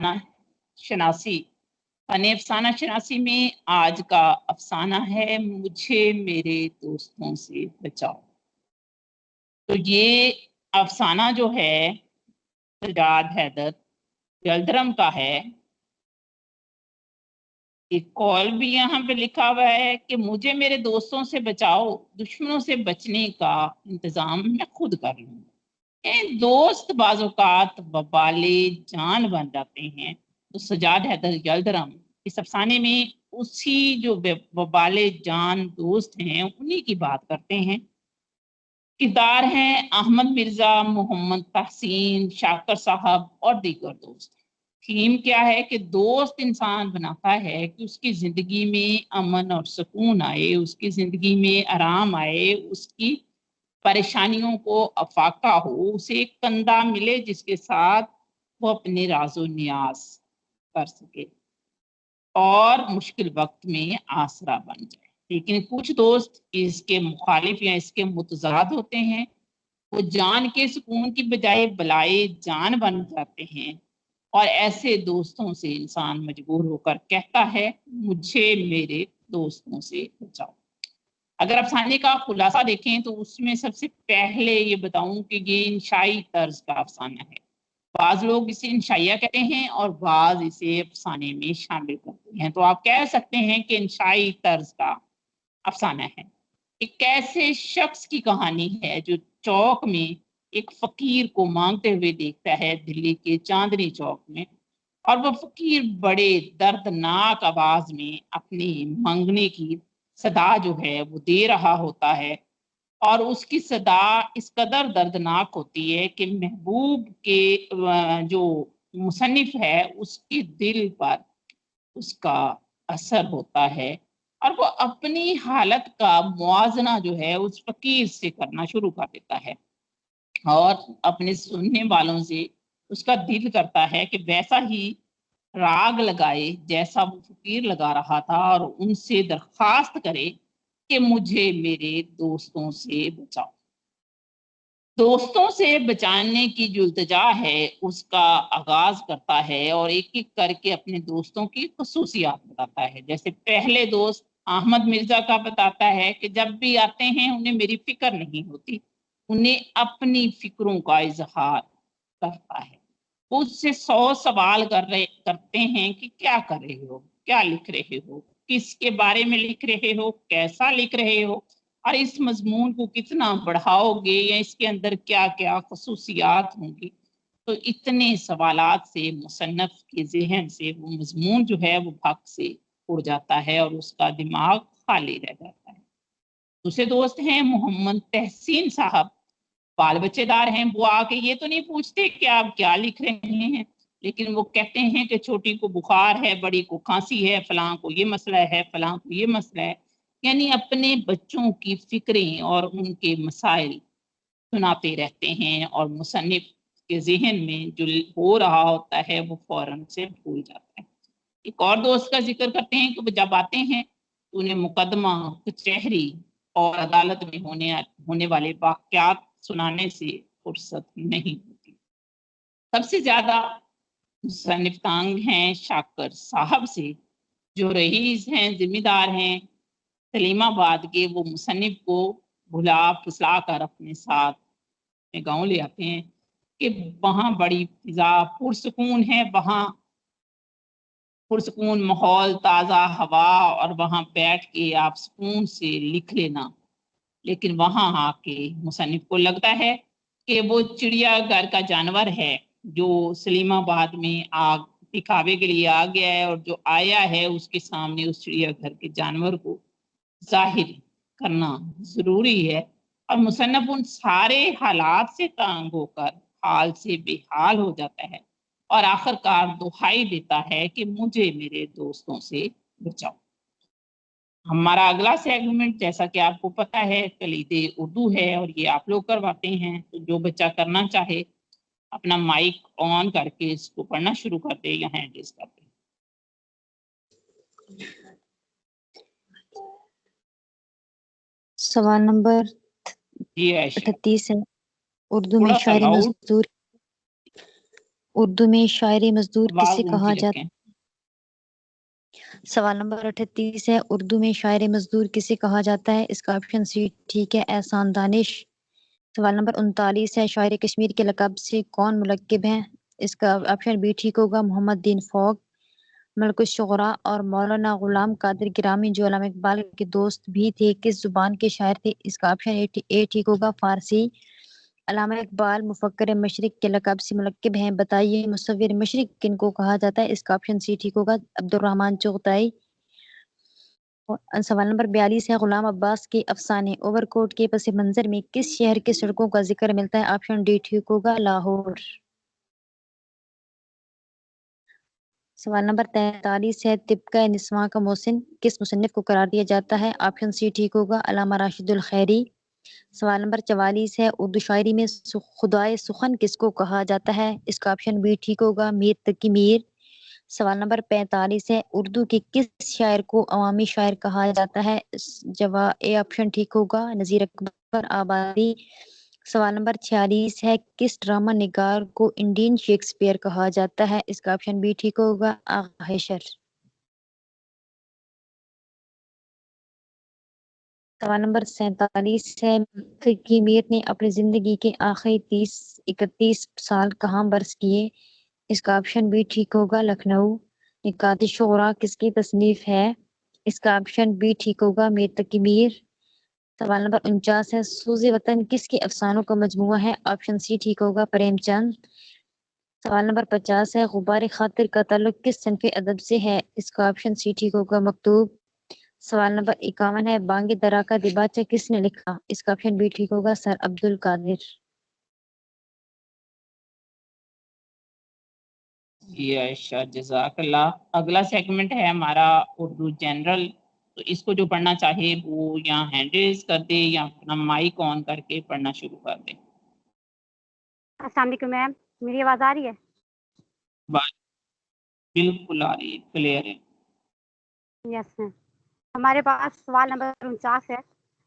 शनासी अफसाना शनासी में आज का अफसाना है मुझे मेरे दोस्तों से बचाओ। तो ये अफसाना जो है सजाद हैदर जलधरम का है। एक कॉल भी यहाँ पे लिखा हुआ है कि मुझे मेरे दोस्तों से बचाओ, दुश्मनों से बचने का इंतजाम मैं खुद कर लूंगा। दोस्त बाज़-औक़ात वबाले जान बन जाते हैं। तो सजाद हैदर जलधरम इस अफसाने में उसी जो वबाले जान दोस्त हैं उन्हीं की बात करते हैं। किरदार हैं अहमद मिर्जा, मोहम्मद तहसीन, शाकर साहब और दीगर दोस्त। थीम क्या है कि दोस्त इंसान बनाता है कि उसकी ज़िंदगी में अमन और सुकून आए, उसकी ज़िंदगी में आराम आए, उसकी परेशानियों को अफाका हो, उसे एक कंधा मिले जिसके साथ वो अपने राज़ो नियाज़ कर सके और मुश्किल वक्त में आसरा बन जाए। लेकिन कुछ दोस्त इसके मुखालिफ या इसके मुतज़ाद होते हैं। वो जान के सुकून की बजाय बलाए जान बन जाते हैं और ऐसे दोस्तों से इंसान मजबूर होकर कहता है मुझे मेरे दोस्तों से बचाओ। अगर अफसाने का खुलासा देखें तो उसमें सबसे पहले ये बताऊं कि ये इंशाई तर्ज का अफसाना है। बाज़ लोग इसे इंशाइया कहते हैं और बाज़ इसे अफसाने में शामिल करते हैं। तो आप कह सकते हैं कि इंशाई तर्ज का अफसाना है। एक ऐसे शख्स की कहानी है जो चौक में एक फकीर को मांगते हुए देखता है दिल्ली के चांदनी चौक में, और वो फकीर बड़े दर्दनाक आवाज में अपनी मांगने की सदा जो है वो दे रहा होता है और उसकी सदा इस कदर दर्दनाक होती है कि महबूब के जो मुसन्निफ है उसके दिल पर उसका असर होता है और वो अपनी हालत का मुआवजा जो है उस फकीर से करना शुरू कर देता है और अपने सुनने वालों से उसका दिल करता है कि वैसा ही राग लगाए जैसा वो फकीर लगा रहा था और उनसे दरखास्त करे कि मुझे मेरे दोस्तों से बचाओ। दोस्तों से बचाने की जो इल्तिजा है उसका आगाज करता है और एक एक करके अपने दोस्तों की खसूसियात बताता है। जैसे पहले दोस्त अहमद मिर्जा का बताता है कि जब भी आते हैं उन्हें मेरी फिक्र नहीं होती, उन्हें अपनी फिक्रों का इजहार करता है। वो उससे 100 सवाल करते हैं कि क्या कर रहे हो, क्या लिख रहे हो, किसके बारे में लिख रहे हो, कैसा लिख रहे हो और इस मजमून को कितना बढ़ाओगे या इसके अंदर क्या क्या खसूसियात होंगी। तो इतने सवालात से मुसन्नफ के जहन से वो मजमून जो है वो भक से उड़ जाता है और उसका दिमाग खाली रह जाता है। दूसरे दोस्त हैं मोहम्मद तहसीन साहब, बाल बच्चेदार हैं। वो आके ये तो नहीं पूछते कि आप क्या लिख रहे हैं, लेकिन वो कहते हैं कि छोटी को बुखार है, बड़ी को खांसी है, फलां को ये मसला है, फलां को ये मसला है। यानी अपने बच्चों की फिक्रें और उनके मसाइल सुनाते रहते हैं और मुसन्निफ के जहन में जो हो रहा होता है वो फौरन से भूल जाता है। एक और दोस्त का जिक्र करते हैं कि वो जब आते हैं तो उन्हें मुकदमा, कचहरी और अदालत में होने वाले वाकयात सुनाने से फुर्सत नहीं होती। सबसे ज्यादा मुसन्निफ तंग हैं शाकर साहब से, जो रईस हैं, जिम्मेदार हैं सलीमाबाद के। वो मुसन्निफ को भुला फुसला कर अपने साथ में गाँव ले आते हैं कि वहाँ बड़ी फिजा पुरसकून है, वहाँ पुरसकून माहौल, ताज़ा हवा और वहाँ बैठ के आप सुकून से लिख लेना। लेकिन वहाँ आके मुसन्निफ को लगता है कि वो चिड़ियाघर का जानवर है जो सलीमाबाद में आग दिखावे के लिए आ गया है और जो आया है उसके सामने उस चिड़ियाघर के जानवर को जाहिर करना जरूरी है। और मुसन्नफ उन सारे हालात से तंग होकर हाल से बेहाल हो जाता है और आखिरकार दुहाई देता है कि मुझे मेरे दोस्तों से बचाओ। हमारा अगला सेगमेंट जैसा कि आपको पता है कलीदे उर्दू है और ये आप लोग करवाते हैं। तो जो बच्चा करना चाहे अपना माइक ऑन करके इसको पढ़ना शुरू कर दे या हैंड रेज कर दे। सवाल नंबर जी आयशा, 38 है, उर्दू में थोड़ा सा शायरी लाउड। मजदूर। اردو میں شاعر مزدور کسے کہا جاتا ہے؟ سوال نمبر 38 ہے، اردو میں شاعر مزدور کسے کہا جاتا ہے؟ اس کا آپشن سی ٹھیک ہے، احسان دانش۔ سوال نمبر 39 ہے، شاعر کشمیر کے لقب سے کون ملقب ہیں؟ اس کا آپشن بی ٹھیک ہوگا، محمد دین فوق، ملک الشعراء اور مولانا غلام قادر گرامی جو علامہ اقبال کے دوست بھی تھے، کس زبان کے شاعر تھے؟ اس کا آپشن اے ٹھیک ہوگا، فارسی۔ علامہ اقبال مفکر مشرق کے لقب سے ملقب ہیں، بتائیے مصور مشرق کن کو کہا جاتا ہے؟ اس کا آپشن سی ٹھیک ہوگا، عبد الرحمن چغتائی۔ سوال نمبر 42 ہے، غلام عباس کے افسانے اوور کوٹ کے پس منظر میں کس شہر کے سڑکوں کا ذکر ملتا ہے؟ آپشن ڈی ٹھیک ہوگا، لاہور۔ سوال نمبر 43 ہے، طبقہ نسواں کا محسن کس مصنف کو قرار دیا جاتا ہے؟ آپشن سی ٹھیک ہوگا، علامہ راشد الخیری۔ سوال نمبر 44 ہے، اردو شاعری میں خدائے سخن کس کو کہا جاتا ہے؟ اس کا آپشن بی ٹھیک ہوگا، میر تقی میر۔ سوال نمبر 45 ہے، اردو کے کس شاعر کو عوامی شاعر کہا جاتا ہے؟ جواب اے آپشن ٹھیک ہوگا، نذیر اکبر آبادی۔ سوال نمبر 46 ہے، کس ڈرامہ نگار کو انڈین شیکسپیئر کہا جاتا ہے؟ اس کا آپشن بی ٹھیک ہوگا، آغا حشر۔ سوال نمبر 47 ہے، تقی میر نے اپنی زندگی کے آخری 31 سال کہاں برس کیے؟ اس کا آپشن بھی ٹھیک ہوگا، لکھنؤ۔ نکات شعراء کس کی تصنیف ہے؟ اس کا آپشن بی ٹھیک ہوگا، میر تقی میر۔ سوال نمبر 49 ہے، سوز وطن کس کے افسانوں کا مجموعہ ہے؟ آپشن سی ٹھیک ہوگا، پریم چند۔ سوال نمبر 50 ہے، غبار خاطر کا تعلق کس صنف ادب سے ہے؟ اس کا آپشن سی ٹھیک ہوگا، مکتوب۔ سوال نمبر 51 ہے، بانگ درا کا دیباچہ کس نے لکھا؟ اس کا آپشن بی ٹھیک ہوگا، سر عبد القادر۔ جی عائشہ، جزاک اللہ۔ اگلا سیگمنٹ ہے ہمارا اردو جنرل، تو اس کو جو پڑھنا چاہے وہ یا ہینڈ ریز کر دے یا اپنا مائک آن کر کے پڑھنا شروع کر دے۔ السلام علیکم میم، میری آواز آ رہی ہے؟ بالکل آ رہی ہے، کلیئر ہے۔ یس میم۔ ہمارے پاس سوال نمبر 49 ہے،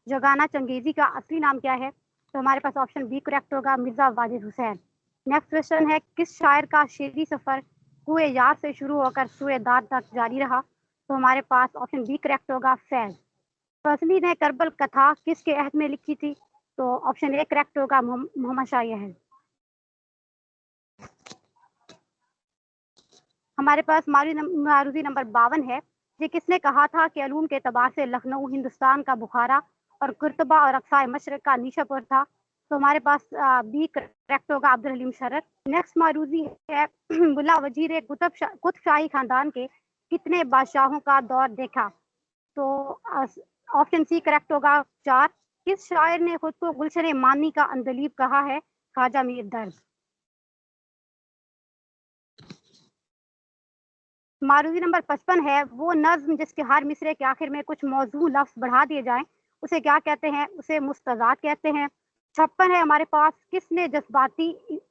جگانا چنگیزی کا اصلی نام کیا ہے؟ تو ہمارے پاس آپشن بی کریکٹ ہوگا، مرزا واجد حسین۔ نیکسٹ کوشچن ہے، کس شاعر کا شعری سفر کوئے یار سے شروع ہو کر سوئے دار تک جاری رہا؟ تو ہمارے پاس آپشن بی کریکٹ ہوگا، فیض۔ فضلی نے کربل کتھا کس کے عہد میں لکھی تھی؟ تو آپشن اے کریکٹ ہوگا، محمد شاہ ہے۔ ہمارے پاس معروضی نمبر 52 ہے، یہ کس نے کہا تھا کہ علوم کے اعتبار سے لکھنؤ ہندوستان کا بخارا اور قرطبہ اور اقصائے مشرق کا نیشا پور تھا؟ تو ہمارے پاس بی کریکٹ ہوگا، عبدالحلیم شرر۔ نیکسٹ معروضی ہے، بلا وزیر قطب شاہی خاندان کے کتنے بادشاہوں کا دور دیکھا؟ تو آپشن سی کریکٹ ہوگا، 4۔ کس شاعر نے خود کو گلشن مانی کا اندلیب کہا ہے؟ خواجہ میر درد۔ معروضی نمبر 55 ہے، وہ نظم جس کے ہر مصرے کے آخر میں کچھ موضوع لفظ بڑھا دیے جائیں اسے کیا کہتے ہیں؟ اسے مستضاد کہتے ہیں۔ 56 ہے ہمارے پاس، کس نے جذباتی،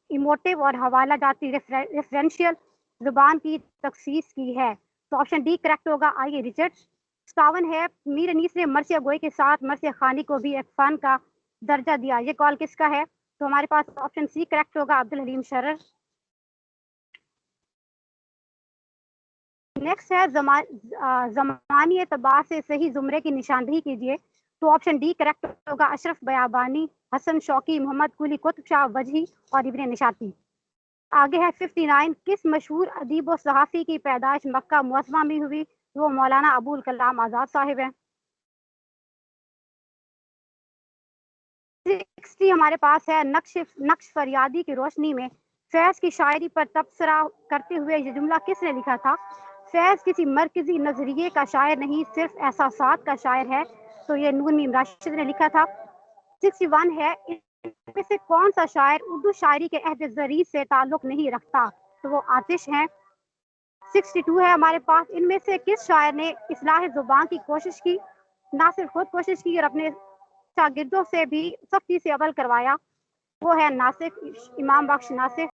ایموٹیو اور حوالہ جاتی ریفرنشیل زبان کی تخصیص کی ہے؟ تو آپشن ڈی کریکٹ ہوگا، آئی ریچرڈز۔ 57 ہے، میر انیس نے مرثیہ گوئی کے ساتھ مرثیہ خوانی کو بھی ایک فن کا درجہ دیا، یہ کال کس کا ہے؟ تو ہمارے پاس آپشن سی کریکٹ ہوگا، عبدالحلیم شرر۔ نیکسٹ ہے، زمانی اعتبار سے صحیح زمرے کی نشاندہی کیجیے۔ تو آپشن ڈی کریکٹ ہوگا، اشرف بیابانی، حسن شوقی، محمد قلی قطب شاہ وجہی اور ابن نشاطی۔ آگے ہے 59، کس مشہور ادیب و صحافی کی پیدائش مکہ معظمہ میں ہوئی؟ وہ مولانا ابو الکلام آزاد صاحب ہیں۔ 60 ہمارے پاس ہے، نقش فریادی کی روشنی میں فیض کی شاعری پر تبصرہ کرتے ہوئے یہ جملہ کس نے لکھا تھا؟ فیض کسی مرکزی نظریے کا شاعر نہیں، صرف احساسات کا شاعر ہے۔ تو یہ نون میم راشد نے لکھا تھا۔ 61 ہے، ان میں سے کون سا شاعر اردو شاعری کے عہد زریع سے تعلق نہیں رکھتا؟ تو وہ آتش ہیں۔ 62 ہے ہمارے پاس، ان میں سے کس شاعر نے اصلاح زبان کی کوشش کی؟ نہ صرف خود کوشش کی اور اپنے شاگردوں سے بھی سختی سے عمل کروایا، وہ ہے ناسخ، امام بخش ناسخ۔